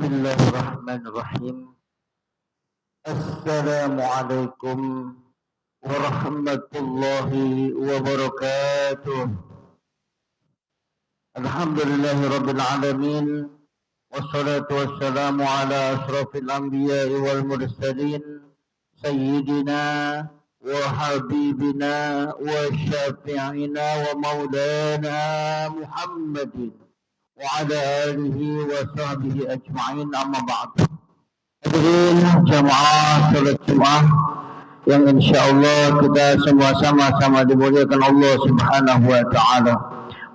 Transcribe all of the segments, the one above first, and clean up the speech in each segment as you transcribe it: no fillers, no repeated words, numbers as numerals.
Bismillahirrahmanirrahim. Assalamualaikum warahmatullahi wabarakatuh. Alhamdulillahirabbil alamin. Wassalatu wassalamu ala asrafil anbiya'i wal mursalin sayyidina wa habibina wa syafi'ina wa maulana Muhammadin wa ala alihi wa sahbihi ajma'in, amma ba'd. Hadirin jamaah salat Jumat yang insyaallah kita semua sama-sama dimuliakan Allah Subhanahu wa taala.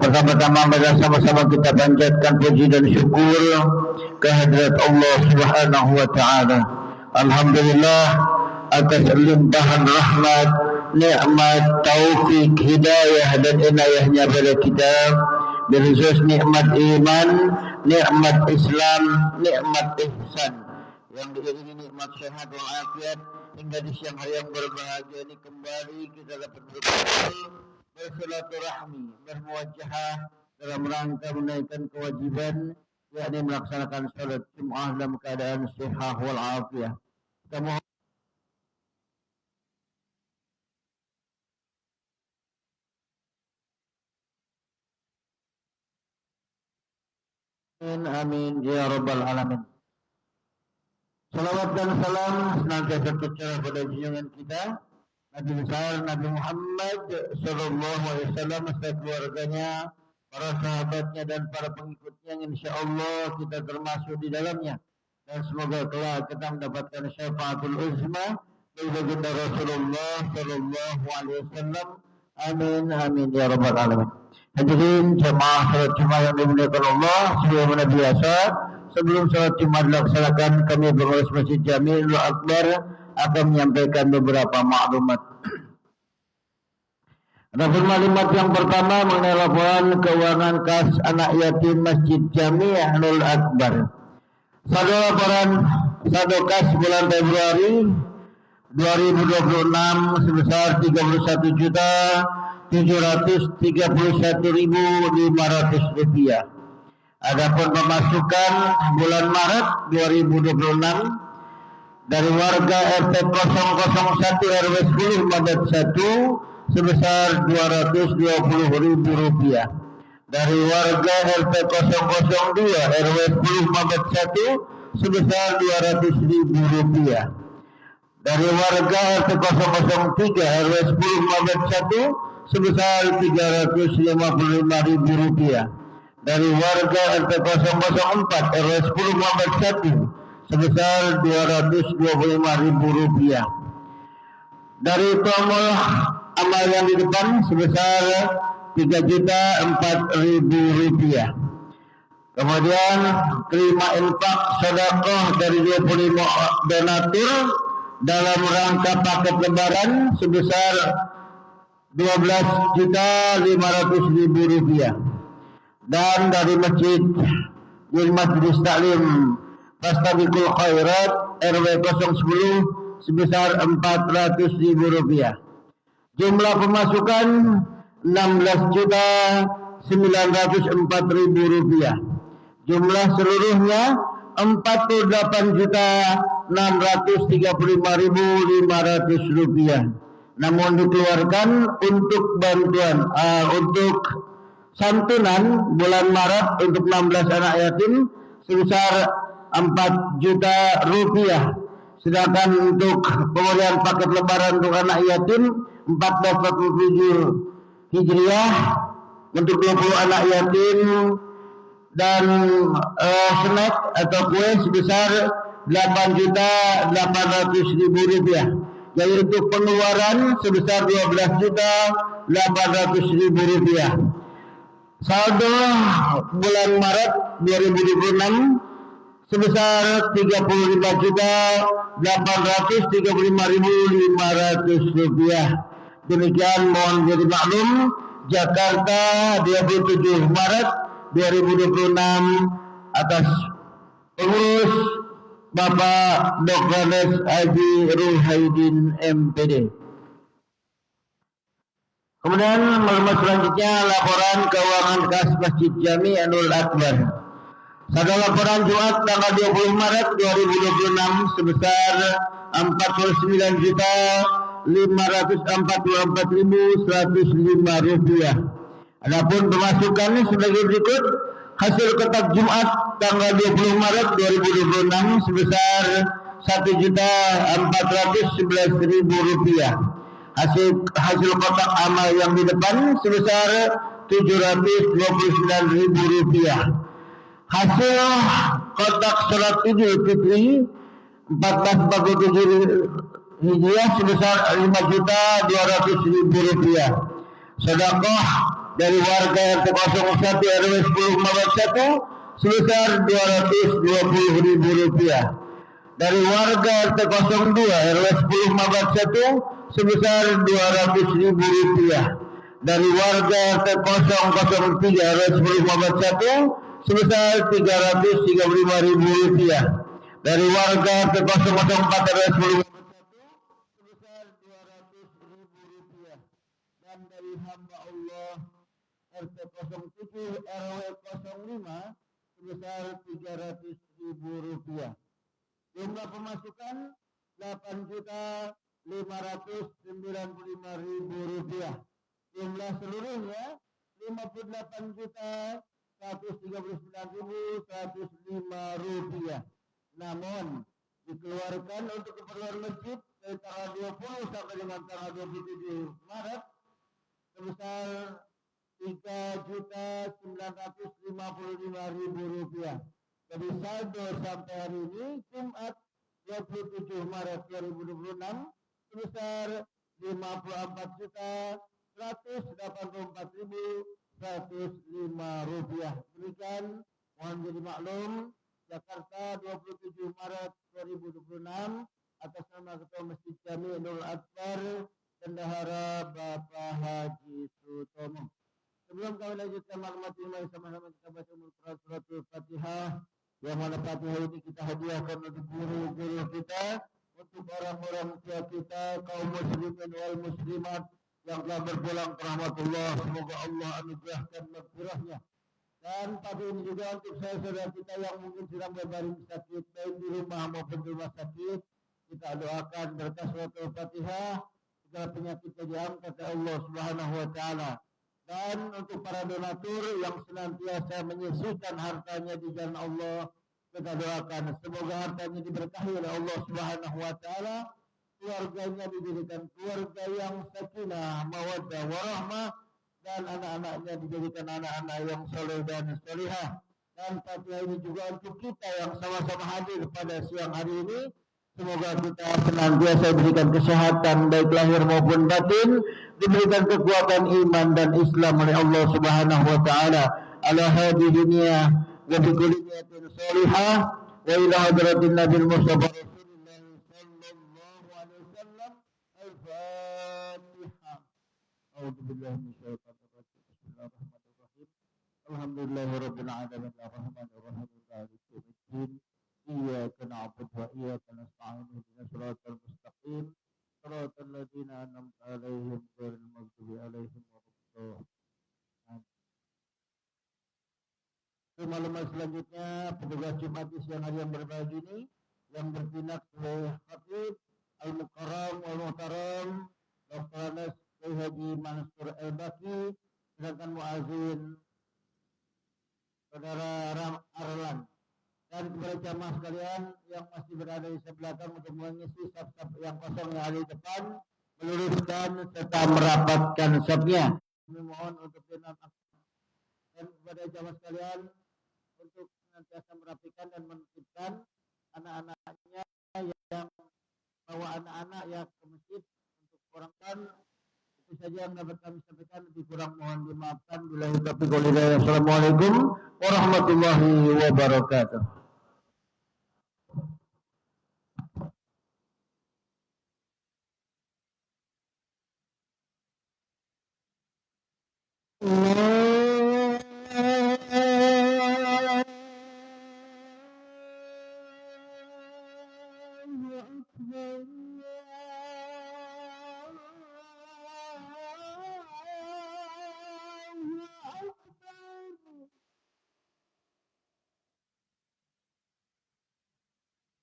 Pertama-tama mari sama-sama kita panjatkan puji dan syukur kehadirat Allah Subhanahu wa taala. Alhamdulillah atas limpahan rahmat, nikmat, taufik, hidayah dan inayahnya pada kita, berkhusus nikmat iman, nikmat Islam, nikmat ihsan, yang diiringi nikmat sehat walafiat hingga di siang hari yang berbahagia ini kembali kita dapat berkumpul, bersilaturahmi, bermuwajahah dalam rangka menaikkan kewajiban, yakni melaksanakan salat Jumat dalam keadaan sehat walafiat. Kita mohon amin ya rabbal alamin. Salawat dan salam senantiasa tercurah pada junjungan kita Nabi besar Nabi Muhammad sallallahu alaihi wasallam serta keluarganya, para sahabatnya dan para pengikutnya yang insyaallah kita termasuk di dalamnya, dan semoga kelak kita mendapatkan syafaatul uzma dari baginda Rasulullah sallallahu alaihi wasallam. Amin amin ya rabbal alamin. Hadirin jemaah salat Jumat yang dimuliakan Allah, sebagaimana biasa sebelum salat Jumat dilaksanakan, kami pengurus Masjid Jami'ul Akbar akan menyampaikan beberapa maklumat. Ada maklumat yang pertama mengenai laporan keuangan kas anak yatim Masjid Jami'ul Akbar. Saldo kas bulan Februari 2026 sebesar 31.731.500 rupiah. Adapun pemasukan bulan Maret 2026 dari warga RT 001 RW 10 Mabat 1 sebesar 220.000 rupiah. Dari warga RT 002 RW 10 Mabat 1 sebesar 200.000 rupiah. Dari warga RT 003 RW 10 Mabat 1 sebesar 355.000 rupiah. Dari warga RT 004 RW 10 Mabat 1 sebesar 225.000 rupiah. Dari tombol amal yang di depan sebesar 3.004.000 rupiah. Kemudian terima infak sedekah dari 25 donatur dalam rangka paket lebaran sebesar 12.500.000 rupiah. Dan dari Masjid Majelis Taklim Fastabiqul Khairat RW 010 sebesar 400.000 rupiah. Jumlah pemasukan 16.904.000 rupiah. Jumlah seluruhnya 48.635.500 rupiah. Namun dikeluarkan untuk bantuan untuk santunan bulan Maret untuk 16 anak yatim sebesar 4 juta rupiah. Sedangkan untuk pemberian paket lebaran untuk anak yatim 1447 Hijriah untuk 20 anak yatim dan snack atau kue sebesar 8.800.000 rupiah. Jadi untuk pengeluaran sebesar 12.800.000 rupiah. Saldo bulan Maret 2026 sebesar 35.835.500 rupiah. Demikian mohon jadi maklum, Jakarta 27 Maret 2026 atas pengurus Bapak Dr. Haji Ruhaidin MPD. Kemudian maklumat selanjutnya laporan keuangan kas Masjid Jami'ul Akbar. Pada laporan Jumat tanggal 20 Maret 2026 sebesar 49.544.105 rupiah. Adapun pemasukan sebagai berikut: hasil kotak Jumat tanggal 20 Maret 2026 sebesar 1.411.000 rupiah. Hasil kotak amal yang di depan sebesar 729.000 rupiah. Hasil kotak sholat Idul Fitri 1447 Hijriah sebesar 5.200.000 rupiah. Sedekah dari warga RT 01 RW 10 Mabat 1 sebesar 220.000 rupiah. Dari warga RT 02 RW 10 Mabat 1 sebesar 200.000 rupiah. Dari warga RT 003 RW 10 Mabat 1 sebesar 335.000 rupiah. Dari warga RT 004 RW 10 sebesar 200.000 rupiah. Dan dari hamba Allah RT 07 RW 05 sebesar 300.000 rupiah. Jumlah pemasukan 8.595.000 rupiah. Jumlah seluruhnya 58.139.105 rupiah. Namun dikeluarkan untuk keperluan masjid dari tanggal 20 sampai dengan tanggal 27 Maret sebesar 3.955.000 rupiah. Jadi saldo sampai hari ini Jumat 27 Maret 2026 sebesar 54.184.105 rupiah. Demikian mohon jadi maklum, Jakarta 27 Maret 2026 atas nama Ketua Masjid Jami Nurul Akbar Bendahara Bapak Haji Sutomo. Sebelum kami lanjutkan maklumat ini, sama-sama kita baca suratul Fatihah. Yang mana Fatihah ini kita hadiahkan untuk guru-guru kita, untuk orang-orang tua kita, kaum muslimin wal muslimat yang telah berpulang ke rahmatullah. Semoga Allah anugerahkan maghfirahnya. Dan pada ini juga untuk saudara kita yang mungkin sedang berbaring sakit, baik di rumah maupun di rumah sakit, kita doakan berkah suratul Fatihah, segala penyakitnya diangkat oleh Allah Subhanahu wa taala. Dan untuk para donatur yang senantiasa menyisihkan hartanya di jalan Allah, kita doakan semoga hartanya diberkahi oleh Allah Subhanahu wa taala, keluarganya dijadikan keluarga yang sakinah, mawaddah, warahmah, dan anak-anaknya dijadikan anak-anak yang soleh dan solihah. Dan Fatihah ini juga untuk kita yang sama-sama hadir pada siang hari ini. Semoga kita senantiasa diberikan kesehatan baik lahir maupun batin, diberikan kekuatan iman dan Islam oleh Allah Subhanahu wa taala. Ala hadhihi dunya wa bi kulli niyatin salihah wa ila hadratin Nabil Mustafa Rasulullah sallallahu alaihi wasallam. Al-Fatihah. A'udzu billahi minasyaitonir rajim. Bismillahirrahmanirrahim. Alhamdulillahirabbil alamin arrahmanir rahim maliki yaumiddin. Iyyaka na'budu wa iyyaka nasta'in ihdinas siratal mustaqim siratal ladzina an'amta 'alaihim ghairil maghdubi 'alaihim waladdallin. Maklumat selanjutnya, petugas Jumat di siang hari yang berbahagia ini yang bertindak sebagai khatib Al-Mukarram wal Muhtaram Dr. Anas Haji Mansur El-Baki, sedangkan muazin Saudara Ram Arlan. Dan kepada jamaah sekalian yang masih berada di sebelah belakang untuk mengisi saf-saf yang kosong yang ada di depan, meluruskan serta merapatkan safnya. Kami mohon untuk dinamakan. Dan kepada jamaah sekalian untuk senantiasa merapikan dan menertibkan anak-anaknya yang bawa anak-anak yang ke masjid untuk kurangkan. Itu saja yang dapat kami sampaikan, lebih kurang mohon dimaafkan. Billahi taufiq wal hidayah. Assalamualaikum warahmatullahi wabarakatuh.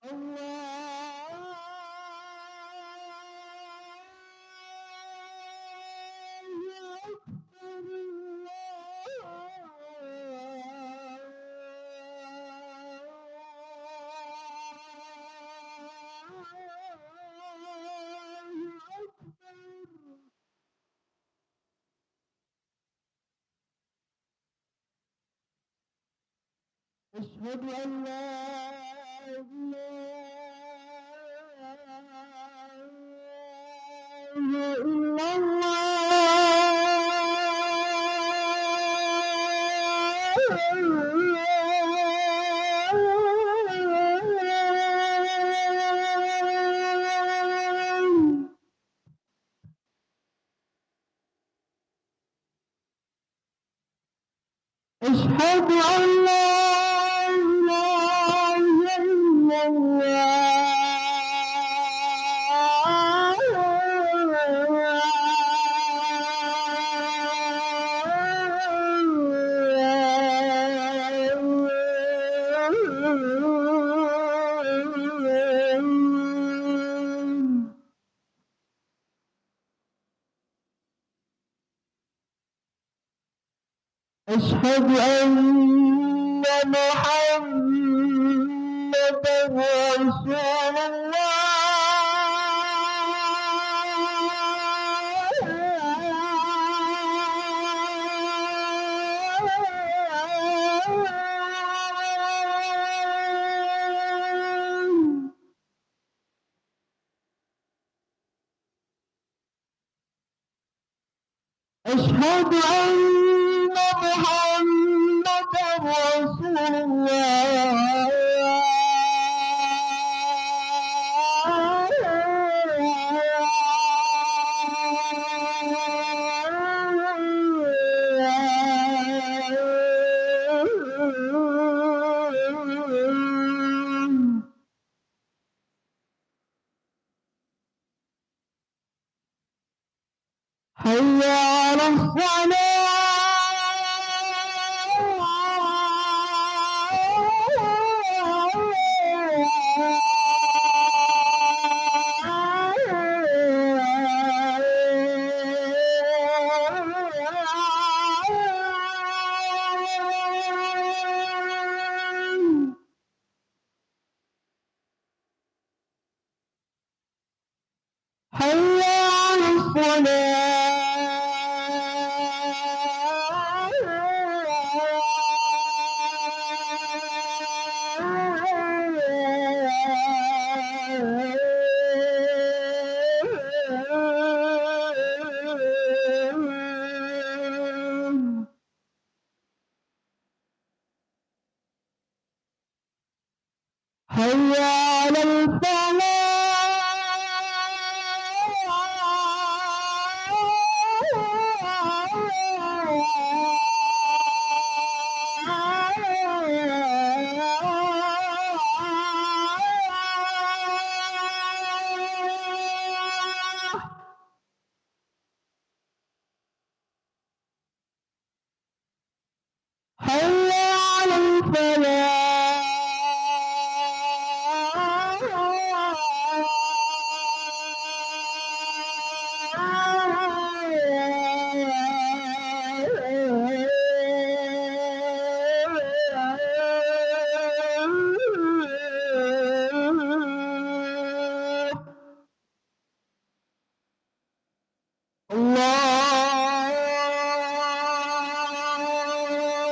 الله أكبر أشهد أن لا إله إلا الله أشهد أن لا إله إلا الله أشهد أن محمدا رسول الله أشهد أن محمدا رسول الله حي على الصلاة حي على الصلاة حي على الفلاح حي على الفلاح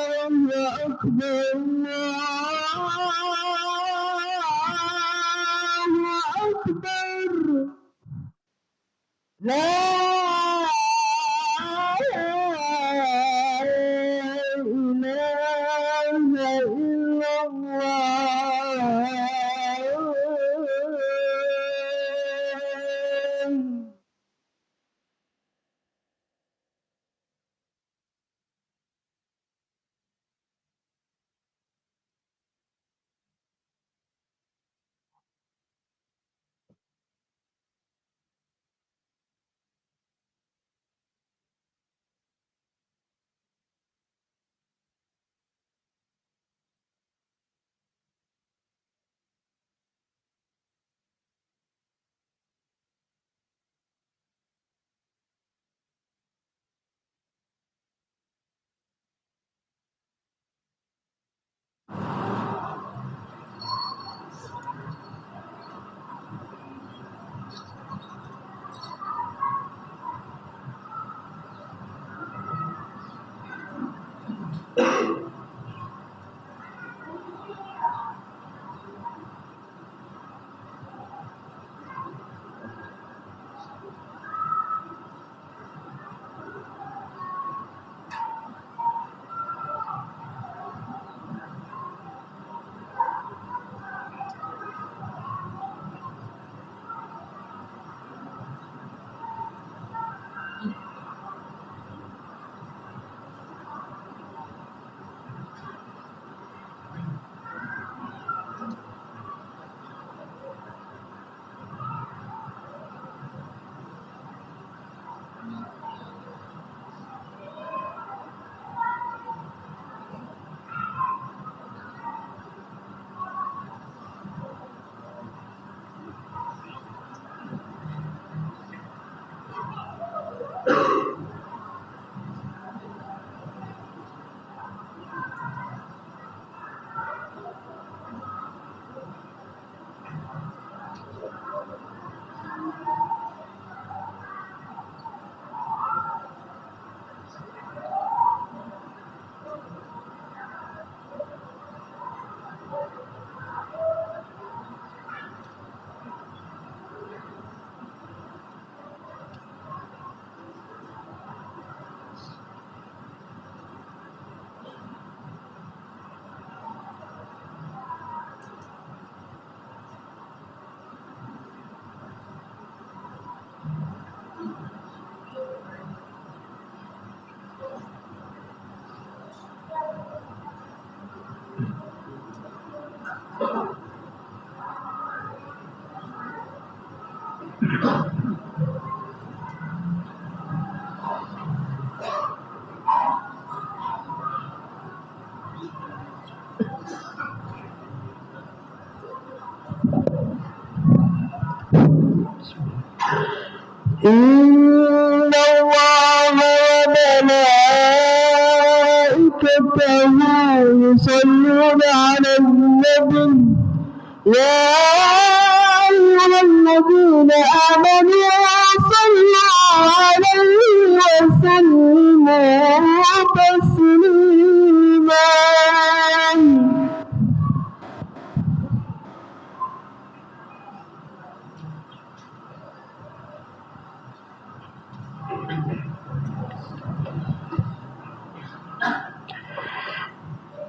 الله أكبر الله أكبر لا إله إلا الله يصلون على النبي يا أيها الذين آمنوا صلوا عليه وسلموا تسليما.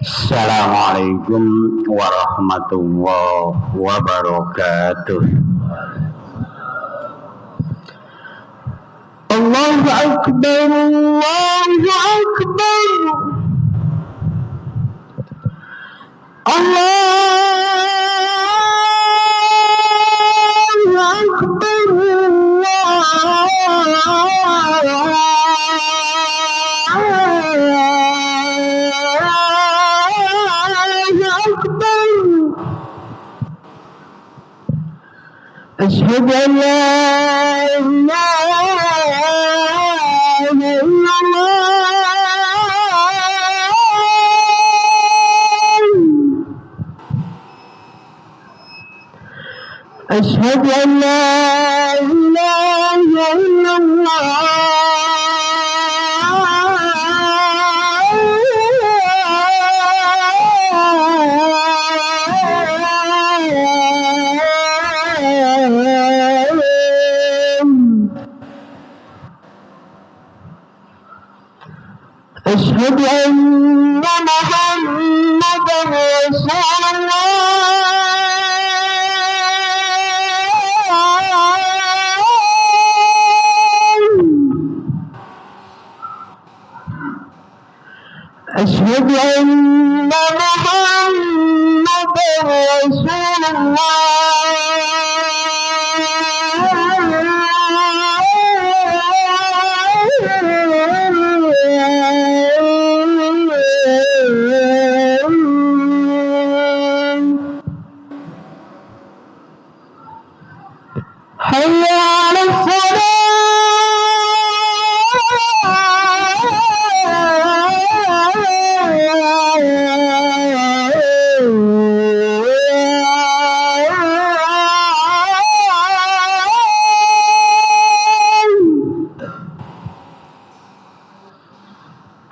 Assalamualaikum warahmatullahi wabarakatuh. Allahu Akbar, Allahu Akbar, Allahu Akbar, أشهد أن لا إله إلا الله، أشهد أن لا إله إلا أشهد أن محمدا رسول الله، أشهد أن محمدا رسول حي على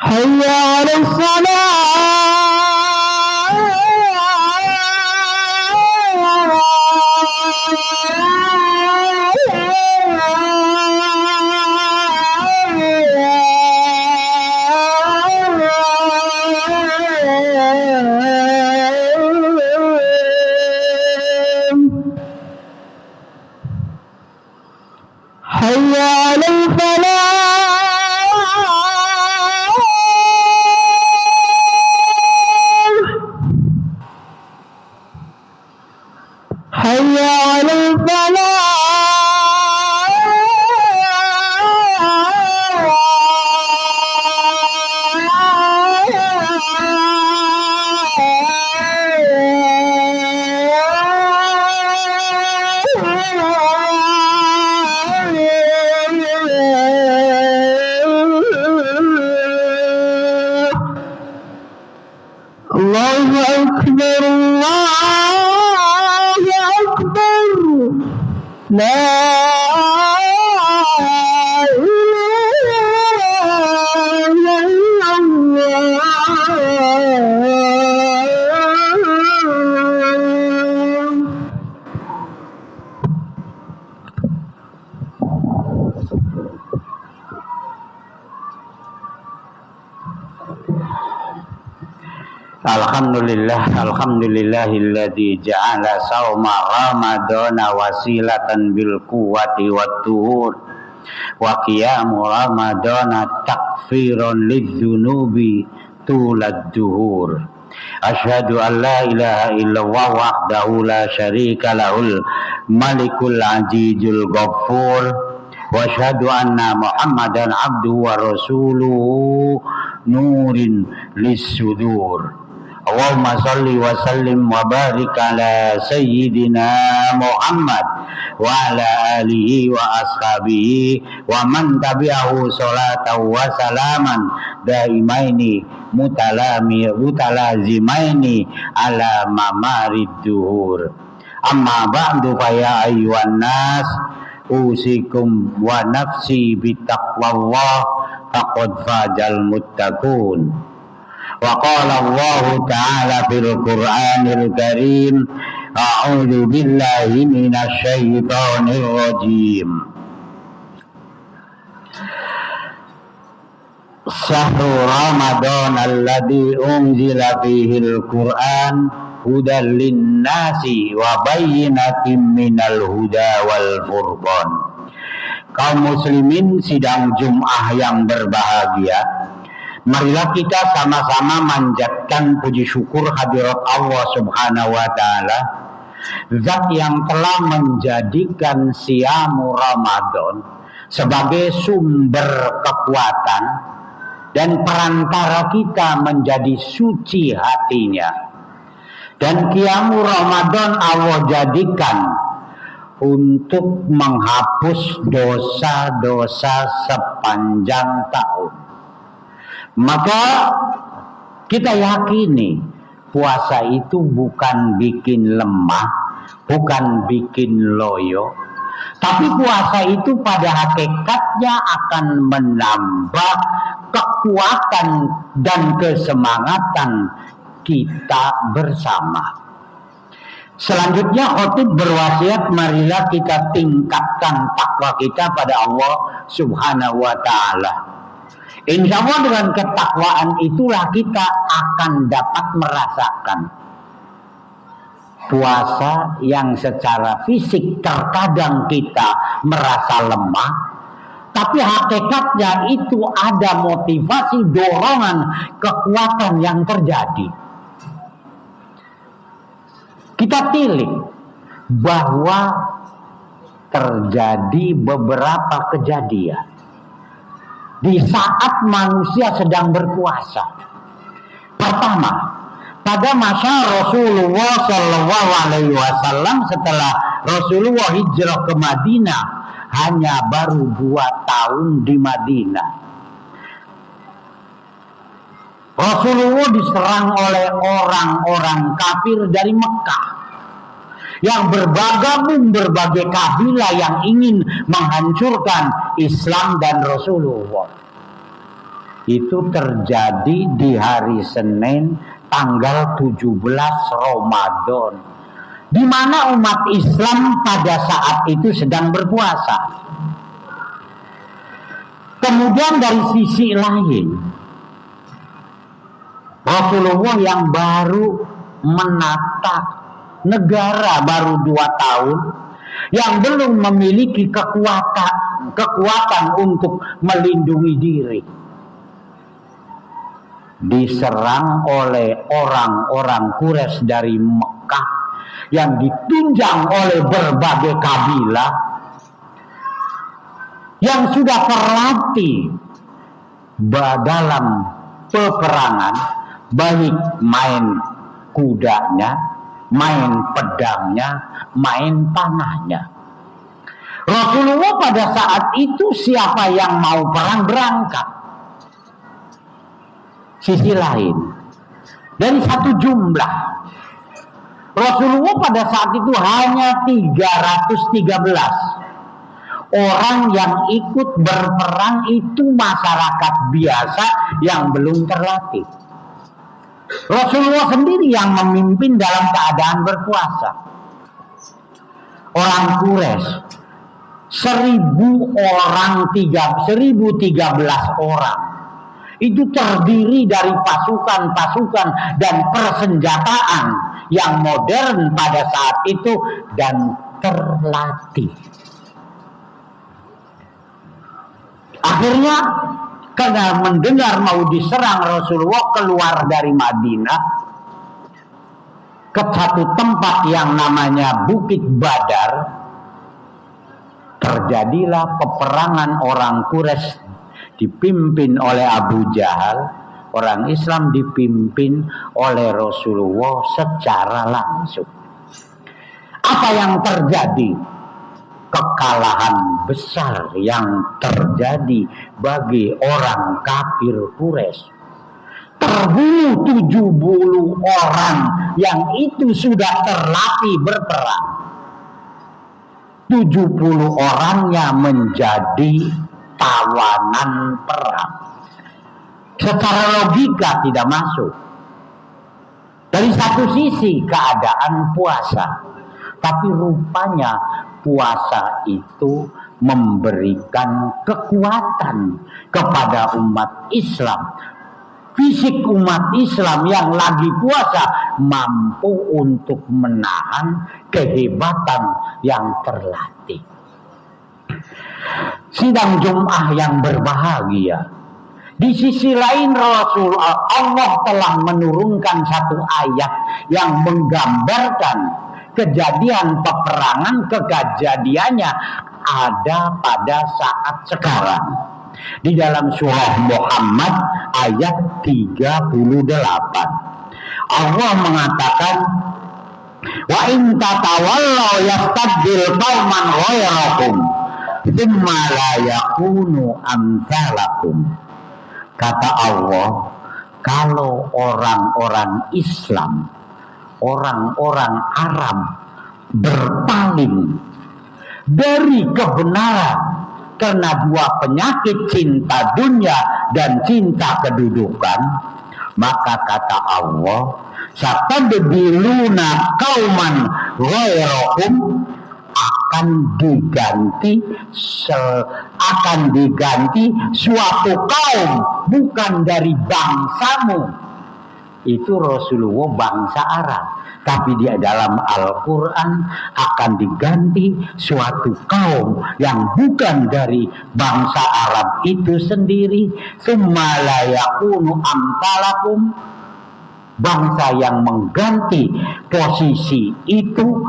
حي على حي على الفلاح، حي على الله أكبر، الله أكبر، لا إله إلا الله. Alhamdulillahilladzi ja'ala shauma ramadana wasilatan bil quwwati wat tuhur wa qiyamu ramadana takfiran lidzunubi tulad duhur. Asyhadu an la ilaha illallah wahdahu la syarika lahul malikul azizul ghaffur wa asyhadu anna muhammadan abduhu wa rasuluhu nurin lis-sudur. Allahumma salli wa sallim wa barik ala sayyidina Muhammad wa ala alihi wa ashabihi wa man tabi'ahu salatan wa salaman daimaini mutalazimaini ala mamarid duhur. Amma ba'du fa ya ayyuhan nas usikum wa nafsi bitaqwallah faqad fajal muttaqun. Wa qala Allah ta'ala fil Qur'anil Karim a'udzu billahi minasy syaithanir rajim. Syahrul Ramadan alladzi unzila fihil Qur'an hudal linnasi wa bayyinatin minal huda wal furqan. Kaum muslimin sidang Jum'ah yang berbahagia, marilah kita sama-sama manjatkan puji syukur hadirat Allah Subhanahu wa taala, zat yang telah menjadikan siamu Ramadan sebagai sumber kekuatan dan perantara kita menjadi suci hatinya. Dan qiyamu Ramadan Allah jadikan untuk menghapus dosa-dosa sepanjang tahun. Maka kita yakini puasa itu bukan bikin lemah, bukan bikin loyo, tapi puasa itu pada hakikatnya akan menambah kekuatan dan kesemangatan kita bersama. Selanjutnya khotib berwasiat, marilah kita tingkatkan takwa kita pada Allah Subhanahu wa taala. Insya Allah dengan ketakwaan itulah kita akan dapat merasakan puasa yang secara fisik terkadang kita merasa lemah, tapi hakikatnya itu ada motivasi, dorongan, kekuatan yang terjadi. Kita tilik bahwa terjadi beberapa kejadian di saat manusia sedang berpuasa. Pertama, pada masa Rasulullah SAW, setelah Rasulullah hijrah ke Madinah, hanya baru 2 tahun di Madinah, Rasulullah diserang oleh orang-orang kafir dari Mekah yang bergabung berbagai kabilah yang ingin menghancurkan Islam dan Rasulullah. Itu terjadi di hari Senin tanggal 17 Ramadan, di mana umat Islam pada saat itu sedang berpuasa. Kemudian dari sisi lain, Rasulullah yang baru menata negara baru 2 tahun, yang belum memiliki kekuatan untuk melindungi diri, diserang oleh orang-orang Quraisy dari Mekah yang ditunjang oleh berbagai kabilah yang sudah terlatih dalam peperangan, baik main kudanya, main pedangnya, main panahnya. Rasulullah pada saat itu siapa yang mau perang berangkat. Sisi lain, dari satu jumlah, Rasulullah pada saat itu hanya 313 orang yang ikut berperang, itu masyarakat biasa yang belum terlatih. Rasulullah sendiri yang memimpin dalam keadaan berpuasa. Orang Quraisy 1013 orang itu terdiri dari pasukan-pasukan dan persenjataan yang modern pada saat itu dan terlatih. Akhirnya karena mendengar mau diserang, Rasulullah keluar dari Madinah ke satu tempat yang namanya Bukit Badar. Terjadilah peperangan orang Quraisy dipimpin oleh Abu Jahal, orang Islam dipimpin oleh Rasulullah secara langsung. Apa yang terjadi? kekalahan besar yang terjadi bagi orang kafir Quraisy. Terbunuh 70 orang yang itu sudah terlatih berperang. 70 orangnya menjadi tawanan perang. Secara logika tidak masuk. Dari satu sisi keadaan puasa, tapi rupanya puasa itu memberikan kekuatan kepada umat Islam. Fisik umat Islam yang lagi puasa mampu untuk menahan kehebatan yang terlatih. Sidang Jum'ah yang berbahagia, di sisi lain Allah telah menurunkan satu ayat yang menggambarkan kejadian peperangan, kejadiannya ada pada saat sekarang. Di dalam surah Muhammad ayat 38 Allah mengatakan, wa in tatawallaw yastabdil qauman ghairakum thumma la yakunu amsalakum. Kata Allah, kalau orang-orang Islam, orang-orang Arab berpaling dari kebenaran karena dua penyakit cinta dunia dan cinta kedudukan, maka kata Allah, satabdiluna qauman ghairakum, akan diganti suatu kaum bukan dari bangsamu. Itu Rasulullah bangsa Arab, tapi dia dalam Al-Quran akan diganti suatu kaum yang bukan dari bangsa Arab itu sendiri. Tsumma la yakunu amsalakum, bangsa yang mengganti posisi itu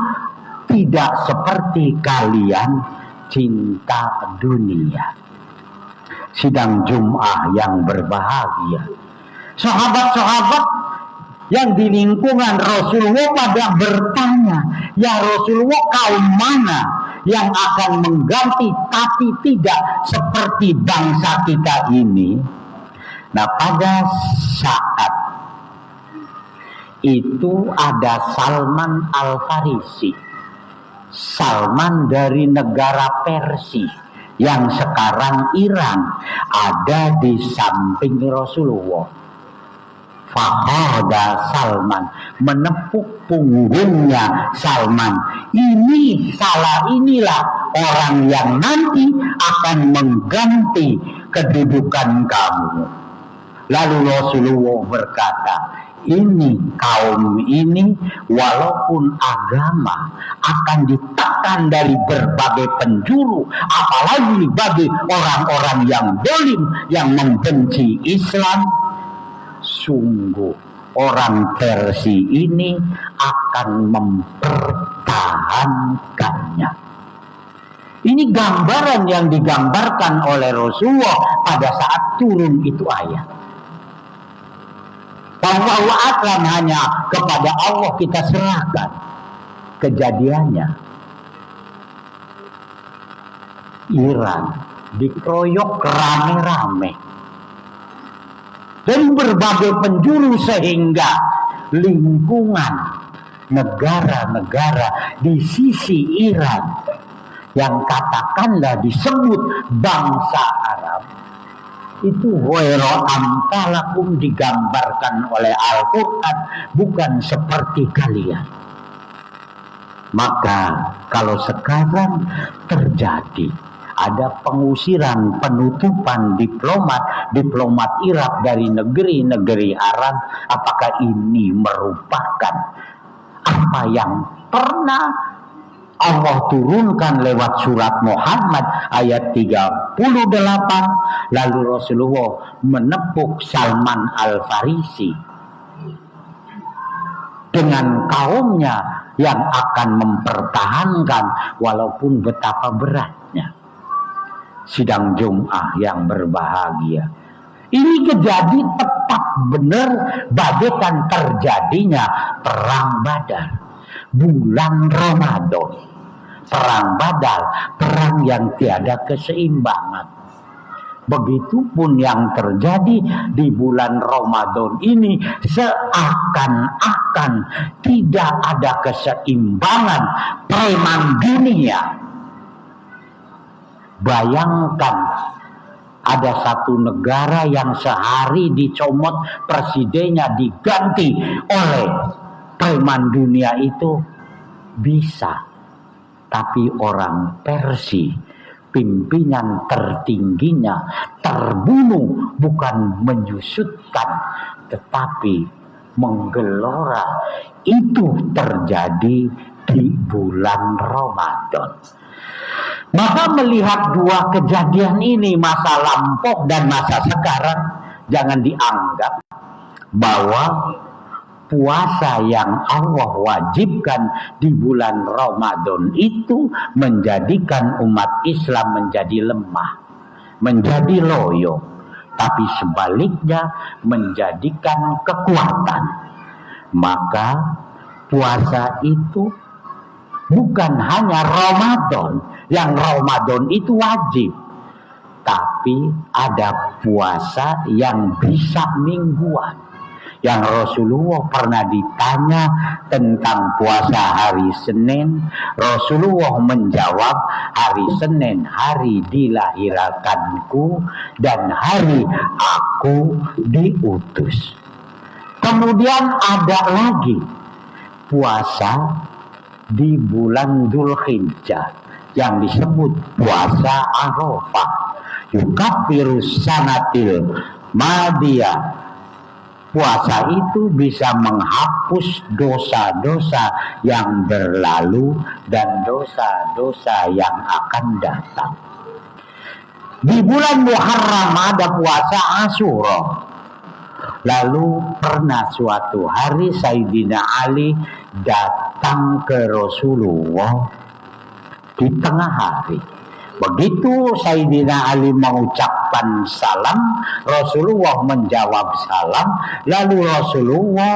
tidak seperti kalian cinta dunia. Sidang Jum'ah yang berbahagia, sahabat-sahabat yang di lingkungan Rasulullah pada bertanya, ya Rasulullah, kaum mana yang akan mengganti tapi tidak seperti bangsa kita ini? Nah, pada saat itu ada Salman Al-Farisi, Salman dari negara Persia yang sekarang Iran, ada di samping Rasulullah. Fakhada Salman, menepuk punggungnya Salman. Inilah orang yang nanti akan mengganti kedudukan kamu. Lalu Rasulullah berkata, ini kaum ini walaupun agama akan ditekan dari berbagai penjuru, apalagi bagi orang-orang yang zalim yang membenci Islam, sungguh orang Persia ini akan mempertahankannya. Ini gambaran yang digambarkan oleh Rasulullah pada saat turun itu ayat. Wallahu a'lam, hanya kepada Allah kita serahkan. Kejadiannya Iran dikeroyok rame-rame dari berbagai penjuru, sehingga lingkungan negara-negara di sisi Iran yang katakanlah disebut bangsa Arab itu ghairu amsalakum, digambarkan oleh Al-Quran bukan seperti kalian. Maka kalau sekarang terjadi ada pengusiran, penutupan diplomat Irak dari negeri-negeri Arab, apakah ini merupakan apa yang pernah Allah turunkan lewat surat Muhammad ayat 38? Lalu Rasulullah menepuk Salman Al-Farisi dengan kaumnya yang akan mempertahankan walaupun betapa beratnya. Sidang Jum'ah yang berbahagia, ini kejadi tepat benar bagaikan terjadinya perang Badar, bulan Ramadan. perang Badar, perang yang tiada keseimbangan. Begitupun yang terjadi di bulan Ramadan ini, seakan-akan tidak ada keseimbangan preman dunia. Bayangkan ada satu negara yang sehari dicomot presidennya diganti oleh preman dunia itu bisa. Tapi orang Persia, pimpinan tertingginya terbunuh bukan menyusutkan tetapi menggelora. Itu terjadi di bulan Ramadan. Maka melihat dua kejadian ini, masa lampau dan masa sekarang, jangan dianggap bahwa puasa yang Allah wajibkan di bulan Ramadan itu menjadikan umat Islam menjadi lemah, menjadi loyo, tapi sebaliknya menjadikan kekuatan. Maka puasa itu bukan hanya Ramadan, yang Ramadan itu wajib, tapi ada puasa yang bisa mingguan. Yang Rasulullah pernah ditanya tentang puasa hari Senin, Rasulullah menjawab, hari Senin hari dilahirkanku dan hari aku diutus. Kemudian ada lagi puasa di bulan Dzulhijjah yang disebut puasa Arafah. Yukafirus sanatil madiyah. Puasa itu bisa menghapus dosa-dosa yang berlalu dan dosa-dosa yang akan datang. Di bulan Muharram ada puasa Asyura. Lalu pernah suatu hari Sayyidina Ali datang ke Rasulullah di tengah hari. Begitu Sayyidina Ali mengucapkan salam, Rasulullah menjawab salam, lalu Rasulullah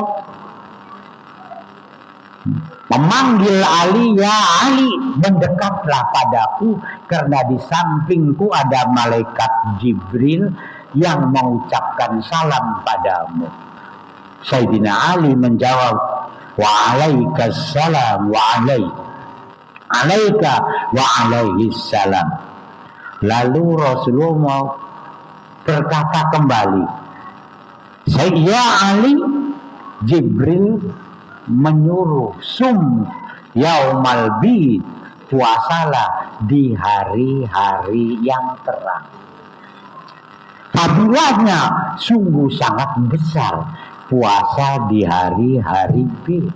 memanggil Ali, ya Ali, mendekatlah padaku karena di sampingku ada malaikat Jibril yang mengucapkan salam padamu. Sayyidina Ali menjawab, wa alaikassalam wa alaika wa alaihi salam. Lalu Rasulullah berkata kembali, ya Ali, Jibril menyuruh sum yaumal bid, puasalah di hari-hari yang terang. Fadilahnya sungguh sangat besar puasa di hari-hari bid.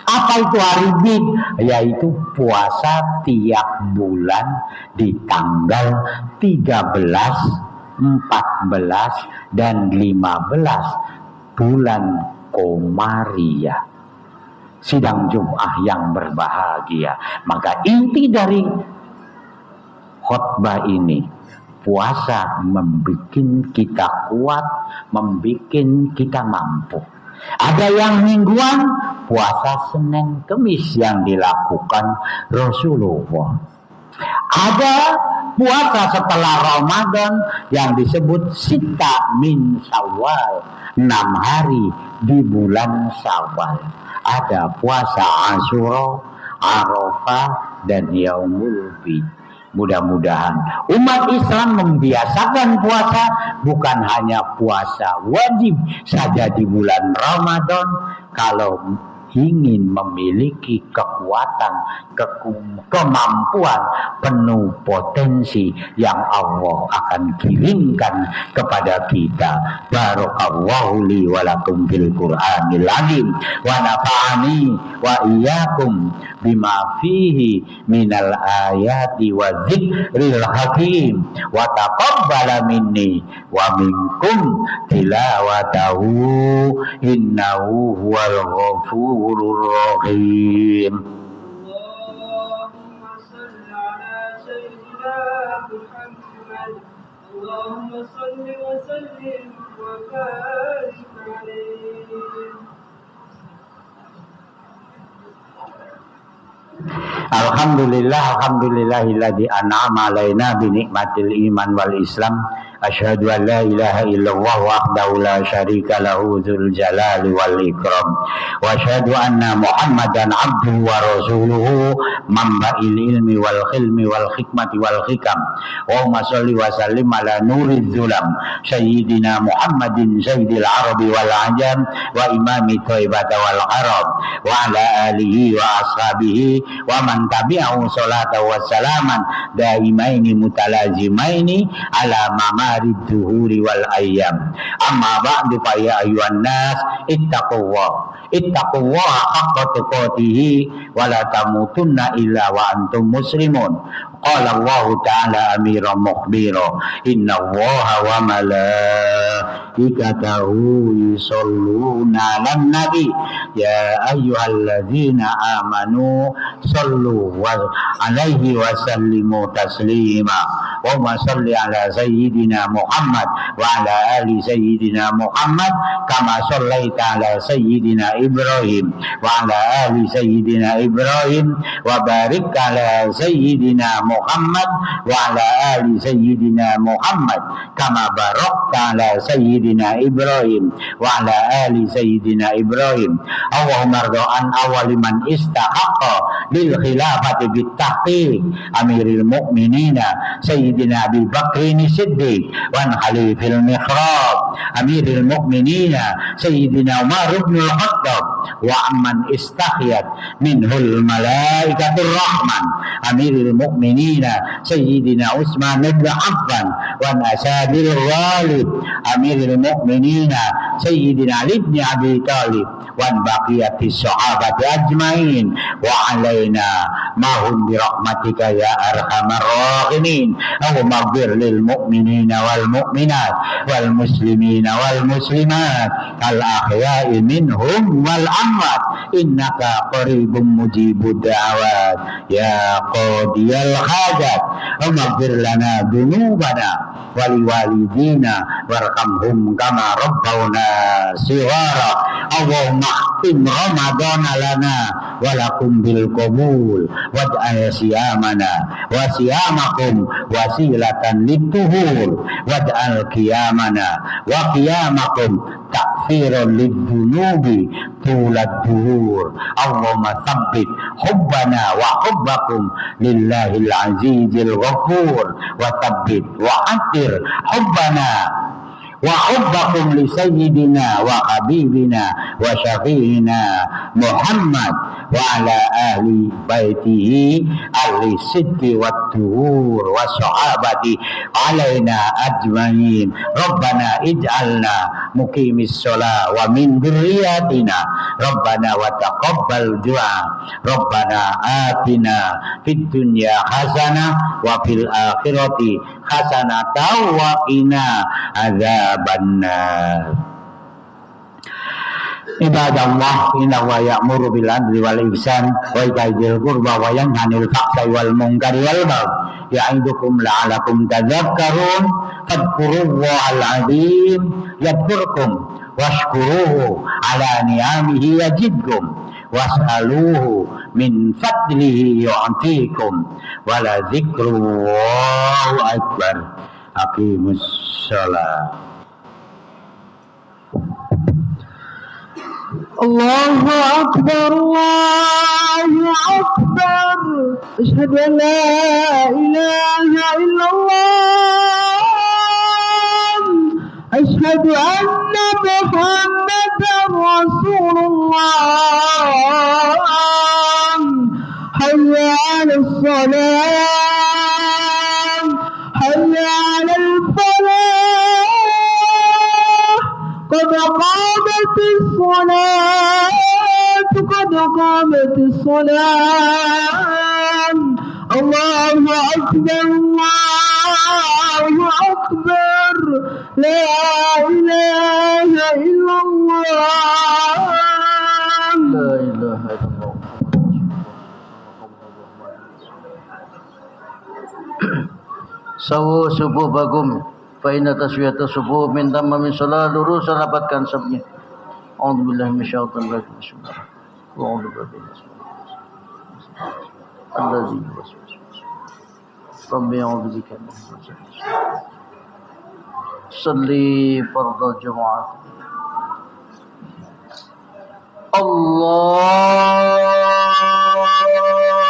Apa itu hari bid? Yaitu puasa tiap bulan di tanggal 13, 14, dan 15 bulan Komariah, sidang Jum'ah yang berbahagia. Maka inti dari khutbah ini, puasa membuat kita kuat, membuat kita mampu. Ada yang mingguan, puasa Senin Kemis yang dilakukan Rasulullah. Ada puasa setelah Ramadan yang disebut Sita min Syawal, 6 hari di bulan Syawal. Ada puasa Asyura, Arafah, dan Yaumul Bid. Mudah-mudahan umat Islam membiasakan puasa, bukan hanya puasa wajib saja di bulan Ramadan. Kalau ingin memiliki kekuatan, kemampuan, penuh potensi yang Allah akan kirimkan kepada kita. Barakallahu li wa lakum fil Qur'anil azim wa nafa'ani wa iyyakum bima fihi minal ayati wa dzikril hakim wa taqabbala minni wa minkum tilawatahu innahu huwal ghafurur rahim. Allahumma salli wa sallim wa barik alaihi. Alhamdulillahilladzi an'ama alaina bi nikmatil iman wal Islam. Asyhadu an la ilaha illallah wahdahu la syarika lahu dzul jalali wal ikram. Wa asyhadu anna Muhammadan abduhu wa rasuluhu mamba'il ilmi wal khilmi wal hikmati wal hikam. Wa sholli wa sallim ala nuriz zulam sayyidina Muhammadin sayyidil arabi wal ajam wa imami thaibata wal arab wa ala alihi wa ashabihi wa man tabi'ahu salata wa salaman daimaini mutalazimaini ala mamarid duhuri wal ayyam. Amma ba'du fa ya ayyuhan nas ittaqullaha haqqa tuqatih wa la tamutunna illa wa antum muslimun. Qala Allah ta'ala amiran mukhbira inna Allaha wa malaikatahu yusholluna 'alan nabi ya ayyuhalladzina amanu shallu 'alaihi wa sallimu taslima. Wa shalli ala sayyidina Muhammad wa ala ali sayyidina Muhammad kama shallaita ala sayyidina Ibrahim wa ala ali sayyidina Ibrahim wa barik ala sayyidina Muhammad wa ala ali sayyidina Muhammad kama barakta ala sayyidina Ibrahim wa ala ali sayyidina Ibrahim. Allahumma rdo an awwali man istahaqqa lil khilafati bit tahqiq amiril mu'minina sayyidina Abi Bakrin Siddiq wa khalifil mihrab amiril mu'minina sayyidina Umar ibn al-Khattab wa amman istahiyat minhul malaikatur rahman amiril mu'minina sayyidina Utsman ibn Affan wa asadil ghalib amiril mu'minina sayyidina Ali ibn Abi Talib wa baqiyatis sahabati ajmain wa alaina mahum bi rahmatika ya arhamar rahimin. Allahumma ighfir lil mu'minina wal mu'minat wal muslimina wal muslimat al ahya'i minhum wal amwat innaka qaribun mujibud da'awat ya qadiyal hajat. Allahumma ighfir lana dzunubana wa liwalidina warhamhum kama rabbawna shighara. Allahumma khtim ramadana lana wa lakum bil qabul waj'al siyamana wa siyamakum wasilatan lituhur waj'al qiyamana wa qiyamakum takfiran lidzunubi tulad duhur. Allahumma tsabbit hubbana wa hubbakum lillahil azizil ghafur wa tsabbit wa atir hubbana wa hubbakum li sayyidina wa habibina wa syafi'ina Muhammad wa ala ahli baitihi ahli sidqi wat tuhur wa sahabati alaina ajmain. Rabbana ij'alna muqimis shalah wa min dzurriyyatina Rabbana wa taqabbal du'a. Rabbana atina fid dunya hasanah wa fil akhirati hasanatan wa qina adzabannar. Ibadallah inna wa ya'muru bil adli wal ihsan wa ita'i dzil qurba wa yanha 'anil fahsya'i wal munkari wal baghi ya'idukum la'alakum tadhakkarun. Fadhkurullahal 'azim yadhkurkum washkuruhu 'ala ni'amihi yazidkum was'aluhu min fadlihi yu'tikum wa la dzikrullahu akbar. Aqimus shalah. Allahu Akbar, Allahu Akbar. Asyhadu an la ilaha illallah. Asyhadu anna Muhammadar Rasulullah. Hayya 'alas salat, hayya 'alal falah. Qad qamatis salat, qad qamatis salat. Allahu Akbar, Allahu Akbar. La ilaha illallah. La ilaha illallah. Sawu subuh bagum fa inna taswiyata subuh min tamam salat lurus rapatkan sabnya. A'udzubillahi minasyaitonir rajim. Bismillah. Wa a'udzu billahi. الذي يوسوس ربي أعوذ بك من الوسواس. صلي فرض الجمعة.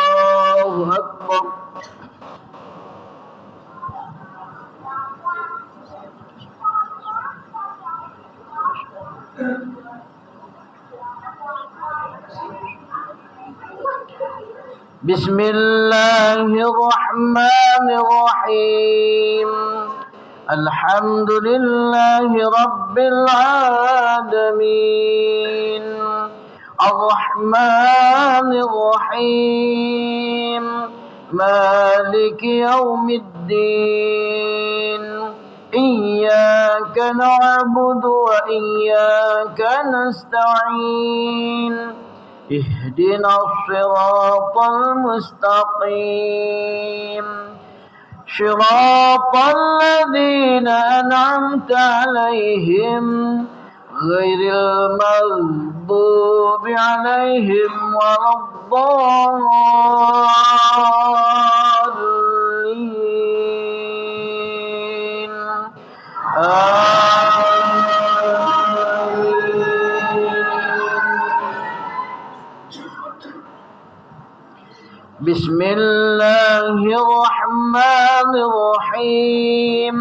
الله أكبر. بسم الله الرحمن الرحيم. الحمد لله رب العالمين الرحمن الرحيم مالك يوم الدين إياك نعبد وإياك نستعين اهدنا الصراط المستقيم صراط الذين أنعمت عليهم غير المغضوب عليهم ولا الضالين بسم الله الرحمن الرحيم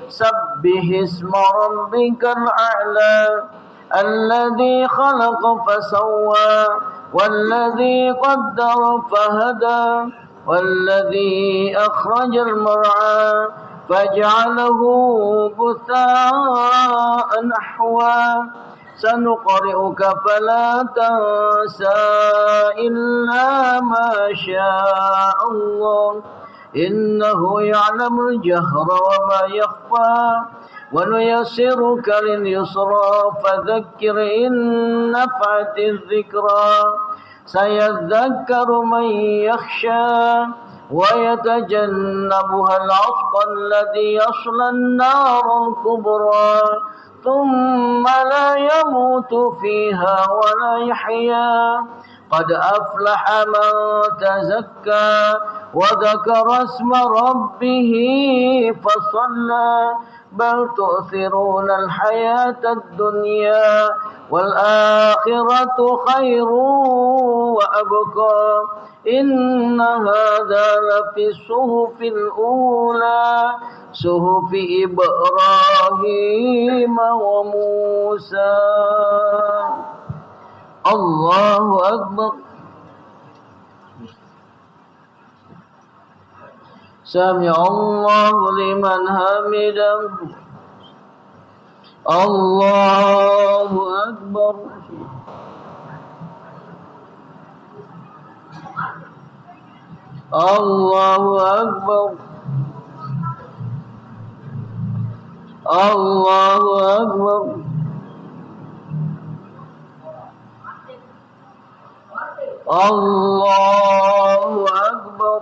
سبح اسم ربك الأعلى الذي خلق فسوى والذي قدر فهدى والذي أخرج المرعى فجعله غثاء نحوا سنقرئك فلا تنسى إلا ما شاء الله إنه يعلم الجهر وما يخفى ونيسرك لليسرى فذكر إن نفعت الذكرى سيذكر من يخشى ويتجنبها الأشقى الذي يصلى النار الكبرى ثم لا يموت فيها ولا يحيا قد أفلح من تزكى وذكر اسم ربه فصلى بل تؤثرون الحياة الدنيا والآخرة خير وأبقى إن هذا لفي الصحف الأولى صحف إبراهيم وموسى. الله أكبر. سمع الله لمن حمده. الله أكبر. الله أكبر. الله أكبر. الله أكبر.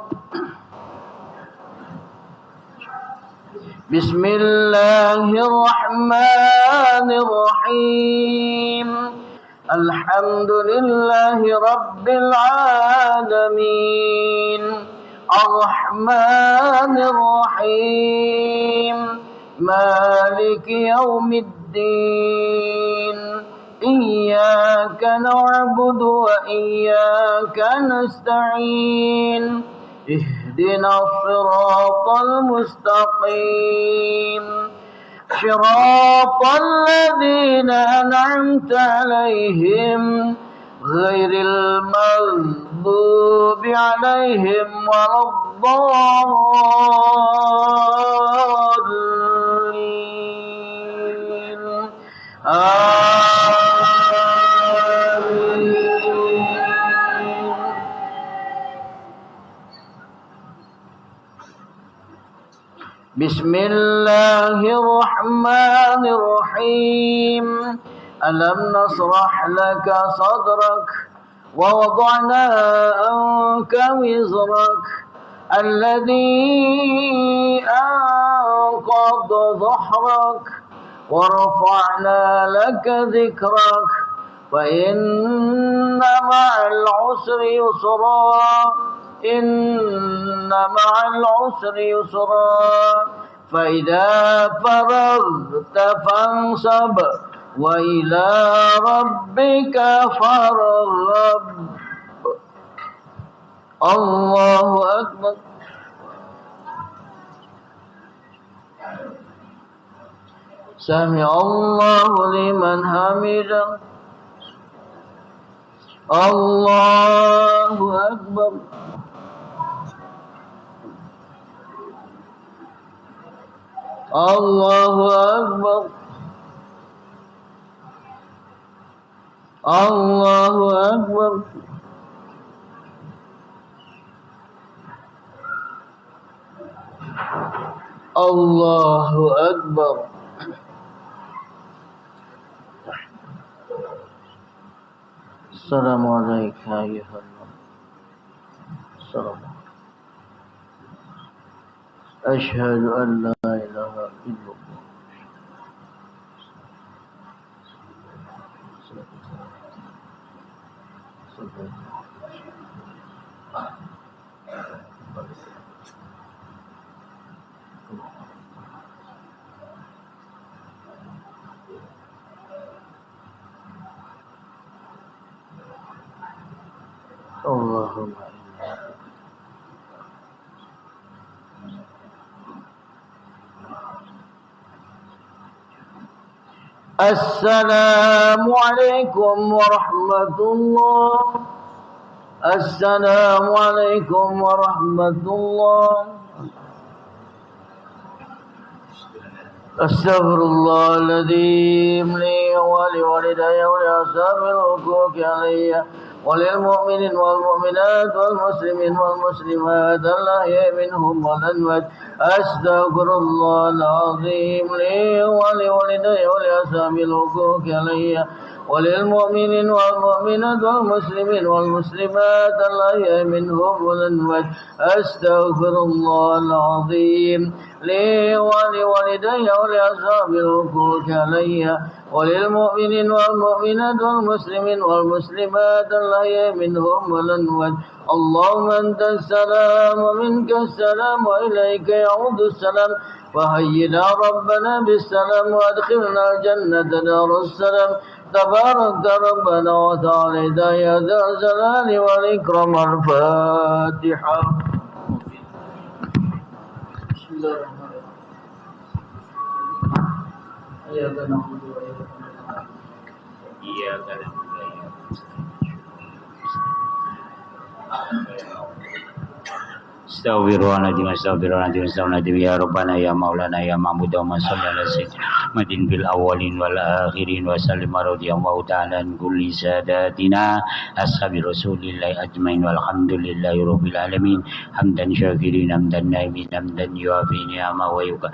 بسم الله الرحمن الرحيم الحمد لله رب العالمين الرحمن الرحيم مالك يوم الدين إياك نعبد وإياك نستعين اهدنا الصراط المستقيم صراط الذين أنعمت عليهم غير المغضوب عليهم ولا الضالين بسم الله الرحمن الرحيم ألم نشرح لك صدرك ووضعنا عنك وزرك الذي أنقض ظهرك ورفعنا لك ذكرك فإن مع العسر يسرا إن مع العسر يسرا فإذا فرغت فانصب وإلى ربك فارغب الله أكبر سمع الله لمن حمده الله أكبر الله أكبر الله أكبر الله أكبر السلام عليك أيها النبي السلام أشهد أن لا إله إلا الله اللهم السلام عليكم ورحمة الله السلام عليكم ورحمة الله أستغفر الله العظيم لي ولوالدي ولأصحاب الحقوق علي وللمؤمنين والمؤمنات والمسلمين والمسلمات الأحياء منهم والأموات أستغفر الله العظيم لي ولوالدي ولأصحاب الحقوق علي وللمؤمنين والمؤمنات والمسلمين والمسلمات الأحياء منهم والأموات أستغفر الله العظيم لي ولوالدي ولأصحاب الحقوق علي وللمؤمنين والمؤمنات والمسلمين والمسلمات الأحياء منهم والأموات اللهم أنت السلام ومنك السلام وإليك يعود السلام وهينا ربنا بالسلام وأدخلنا الجنة دار السلام تبارك ربنا وتعالى يا ذا الجلال والإكرام الفاتحة بسم الله الرحمن الرحيم إياك نعبد إياك Astaghfirullahaladzim, astaghfirullahaladzim, astaghfirullahaladzim, ya Rabbana, ya Maulana, ya Mahmud, wa salli ala sayyidina fil awwalin wal akhirin wa sallim radhiyallahu ta'ala an kulli sadatina ashabi rasulillahi ajmain walhamdulillahi rabbil alamin hamdan syakirin hamdan naimin hamdan yuafi ni'ama wa yuka